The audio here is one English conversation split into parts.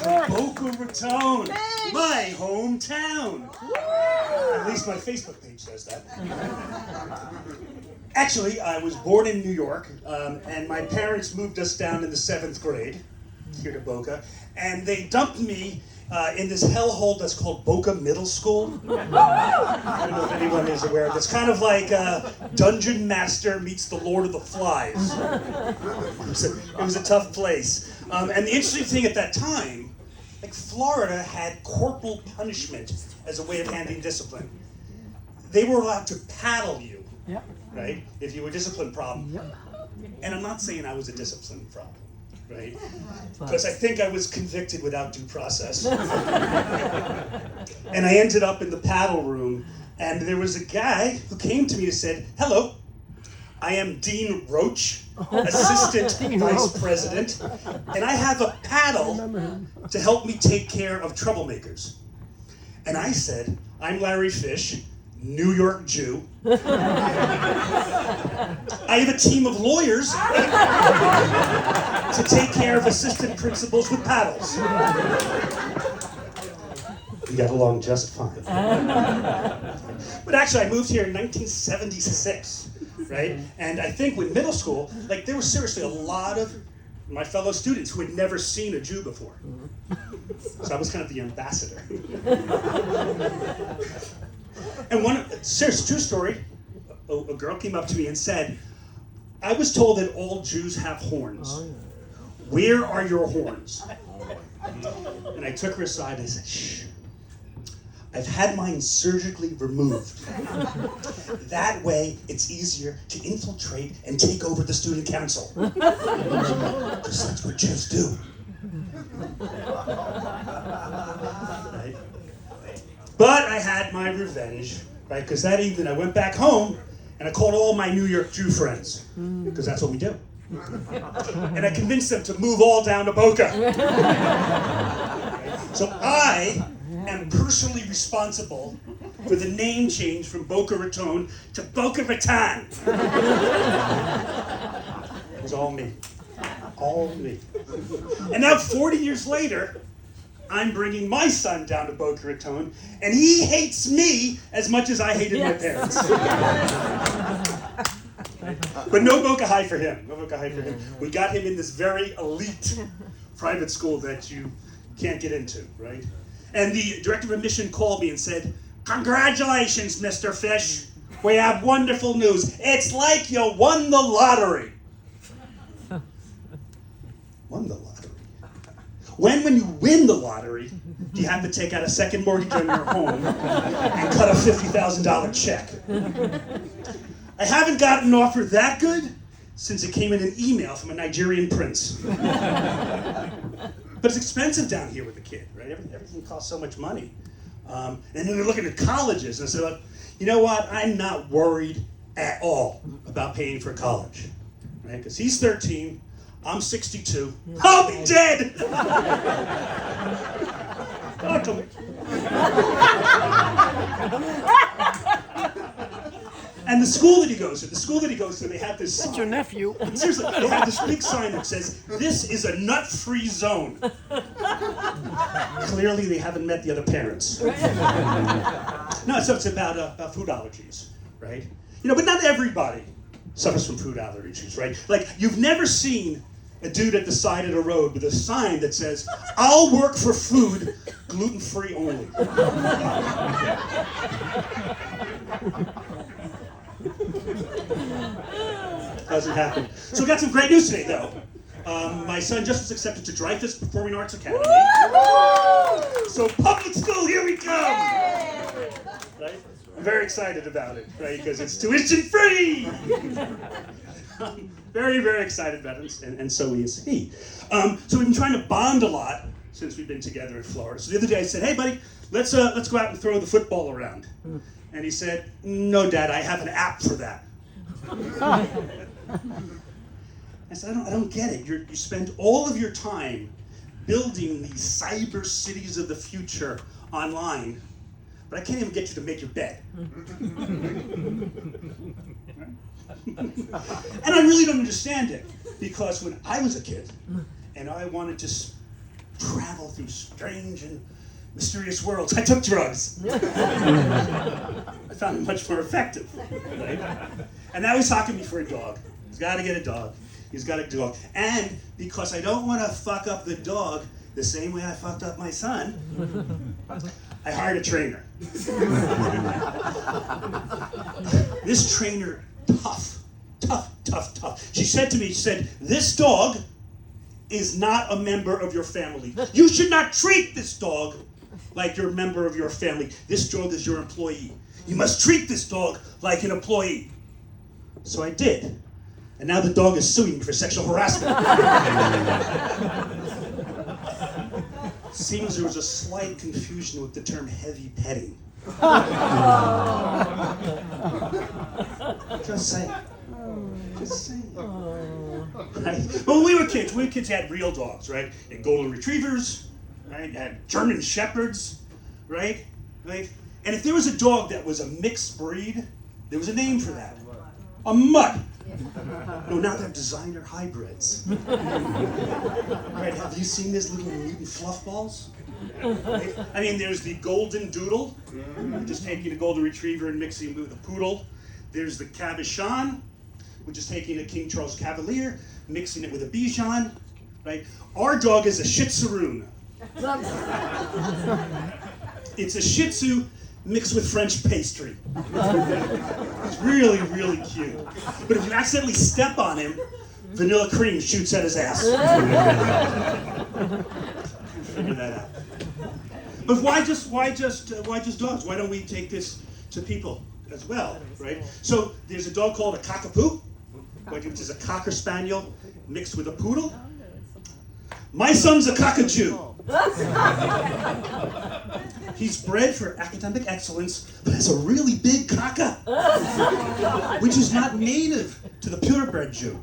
from Boca Raton, my hometown. At least my Facebook page says that. Actually, I was born in New York, and my parents moved us down in the 7th grade here to Boca, and they dumped me in this hellhole that's called Boca Middle School. I don't know if anyone is aware of it. It's kind of like Dungeon Master meets the Lord of the Flies. It was a tough place. And the interesting thing at that time, like Florida had corporal punishment as a way of handling discipline. They were allowed to paddle you, right, if you were a discipline problem. And I'm not saying I was a discipline problem. Right? Because I think I was convicted without due process. And I ended up in the paddle room, and there was a guy who came to me and said, "Hello, I am Dean Roach, Assistant Vice President, and I have a paddle to help me take care of troublemakers." And I said, "I'm Larry Fish, New York Jew. I have a team of lawyers to take care of assistant principals with paddles." We got along just fine. But actually, I moved here in 1976, right? And I think with middle school, like there was seriously a lot of my fellow students who had never seen a Jew before. So I was kind of the ambassador. And serious true story, a girl came up to me and said, "I was told that all Jews have horns. Where are your horns?" And I took her aside and I said, "Shh, I've had mine surgically removed. That way it's easier to infiltrate and take over the student council. Because that's what Jews do." Right? But I had my revenge, right? Because that evening I went back home and I called all my New York Jew friends, because that's what we do. And I convinced them to move all down to Boca. So I am personally responsible for the name change from Boca Raton to Boca Raton. It was all me. All me. And now 40 years later, I'm bringing my son down to Boca Raton, and he hates me as much as I hated my parents. But no Boca High for him. No Boca High for him. We got him in this very elite private school that you can't get into, right? And the director of admission called me and said, "Congratulations, Mr. Fish. We have wonderful news. It's like you won the lottery." Won the lottery? When you win the lottery, do you have to take out a second mortgage on your home and cut a $50,000 check? I haven't gotten an offer that good since it came in an email from a Nigerian prince. But it's expensive down here with the kid, right? Everything costs so much money. And then we're looking at colleges, and I said, "You know what? I'm not worried at all about paying for college, right? Because he's 13. I'm 62. I'll be dead!" And the school that he goes to, they have this sign. That's your nephew. Seriously, they have this big sign that says, "This is a nut-free zone." Clearly, they haven't met the other parents. No, so it's about food allergies, right? You know, but not everybody suffers from food allergies, right? Like, you've never seen a dude at the side of the road with a sign that says, "I'll work for food, gluten-free only." Doesn't happen. So we got some great news today, though. My son just was accepted to Dreyfus Performing Arts Academy. So public school, here we go! Right? I'm very excited about it, right? Because it's tuition free! Very, very excited about it, and so is he. So we've been trying to bond a lot since we've been together in Florida. So the other day I said, "Hey, buddy, let's go out and throw the football around." And he said, "No, Dad, I have an app for that." I said, I don't get it. You spend all of your time building these cyber cities of the future online, but I can't even get you to make your bed. And I really don't understand it, because when I was a kid and I wanted to travel through strange and mysterious worlds. I took drugs. I found it much more effective. Right? And now he's talking to me for a dog. He's got to get a dog. He's got a dog. And because I don't want to fuck up the dog the same way I fucked up my son, I hired a trainer. This trainer, tough. She said to me, this dog is not a member of your family. You should not treat this dog like you're a member of your family. This dog is your employee. You must treat this dog like an employee. So I did. And now the dog is suing me for sexual harassment. Seems there was a slight confusion with the term heavy petting. Just saying. Right? When we were kids, had real dogs, right? And golden retrievers, right? Had German shepherds, right? And if there was a dog that was a mixed breed, there was a name for that. A mutt. No, now they're designer hybrids. Right? Have you seen these little mutant fluff balls? Right? I mean, there's the golden doodle, just taking a golden retriever and mixing it with a poodle. There's the cabochon, which is taking a King Charles Cavalier, mixing it with a Bichon. Right? Our dog is a Shih Tzu. It's a Shih Tzu mixed with French pastry. It's really, really cute. But if you accidentally step on him, vanilla cream shoots at his ass. Figure that out. But why just dogs? Why don't we take this to people as well, right? So there's a dog called a cockapoo, which is a cocker spaniel mixed with a poodle. My son's a cockatoo. He's bred for academic excellence, but has a really big caca, which is not native to the purebred Jew.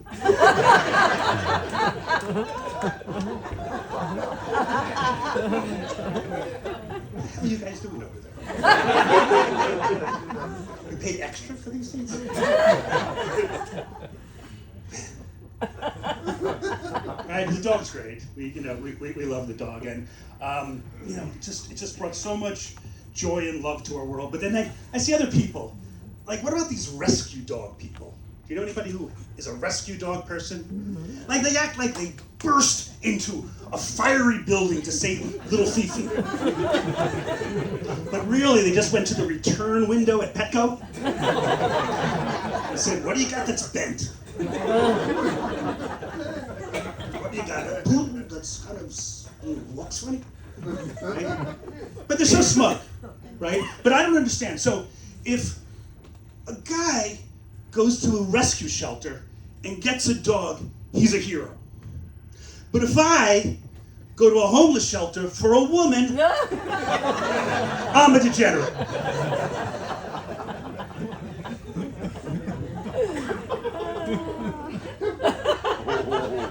What are you guys doing over there? You paid extra for these things? Right, the dog's great. We love the dog, and it just brought so much joy and love to our world. But then I see other people. Like, what about these rescue dog people? Do you know anybody who is a rescue dog person? Mm-hmm. Like, they act like they burst into a fiery building to save little Fifi. But really, they just went to the return window at Petco and said, "What do you got that's bent? What do you got? A poop that's kind of looks funny?" Right? But they're so smug, right? But I don't understand. So if a guy goes to a rescue shelter and gets a dog, he's a hero. But if I go to a homeless shelter for a woman, I'm a degenerate.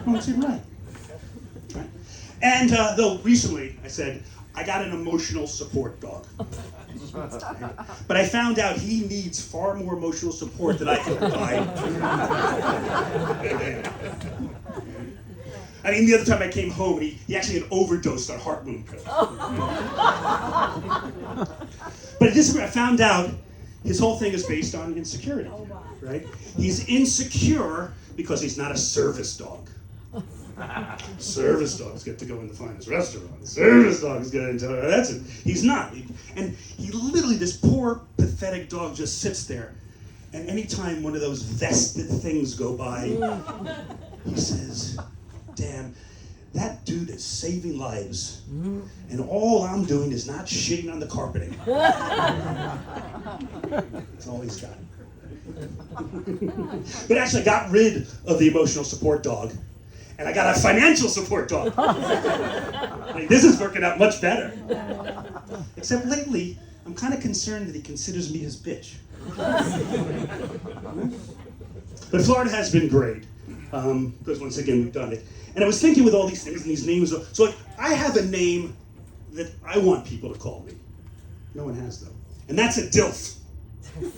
Don't seem right. And though recently I said, I got an emotional support dog. But I found out he needs far more emotional support than I can provide. I mean, the other time I came home, and he actually had overdosed on heart moon pills. But this is where I found out his whole thing is based on insecurity, right? He's insecure because he's not a service dog. Service dogs get to go in the finest restaurants. Service dogs get into that's it. He's not. And he literally, this poor, pathetic dog just sits there. And anytime one of those vested things go by, he says, "Damn, that dude is saving lives. And all I'm doing is not shitting on the carpeting." That's all he's got. But actually, I got rid of the emotional support dog. And I got a financial support dog. I mean, this is working out much better. Except lately, I'm kind of concerned that he considers me his bitch. But Florida has been great, because once again, we've done it. And I was thinking with all these things and these names, so like, I have a name that I want people to call me. No one has though. And that's a DILF.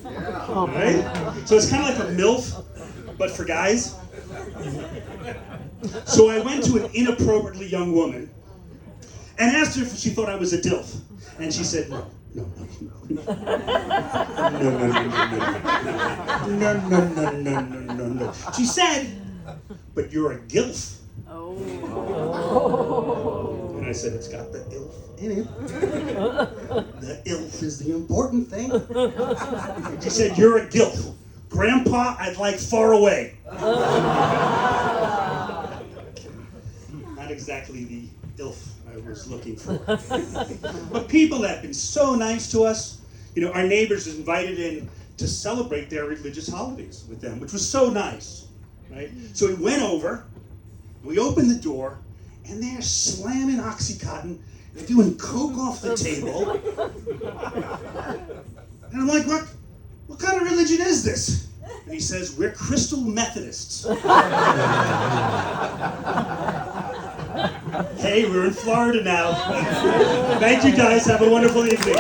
Right? So it's kind of like a MILF, but for guys. So I went to an inappropriately young woman and asked her if she thought I was a DILF. And she said, no. No. No. She said, but you're a GILF. Oh. And I said, it's got the ILF in it. The ILF is the important thing. She said, you're a GILF. Grandpa, I'd like far away. Not exactly the ILF I was looking for. But people have been so nice to us. You know, our neighbors invited in to celebrate their religious holidays with them, which was so nice, right? So we went over, we opened the door, and they're slamming Oxycontin, they're doing coke off the table. And I'm like, what kind of religion is this? And he says, we're Crystal Methodists. Hey, we're in Florida now. Thank you guys, have a wonderful evening.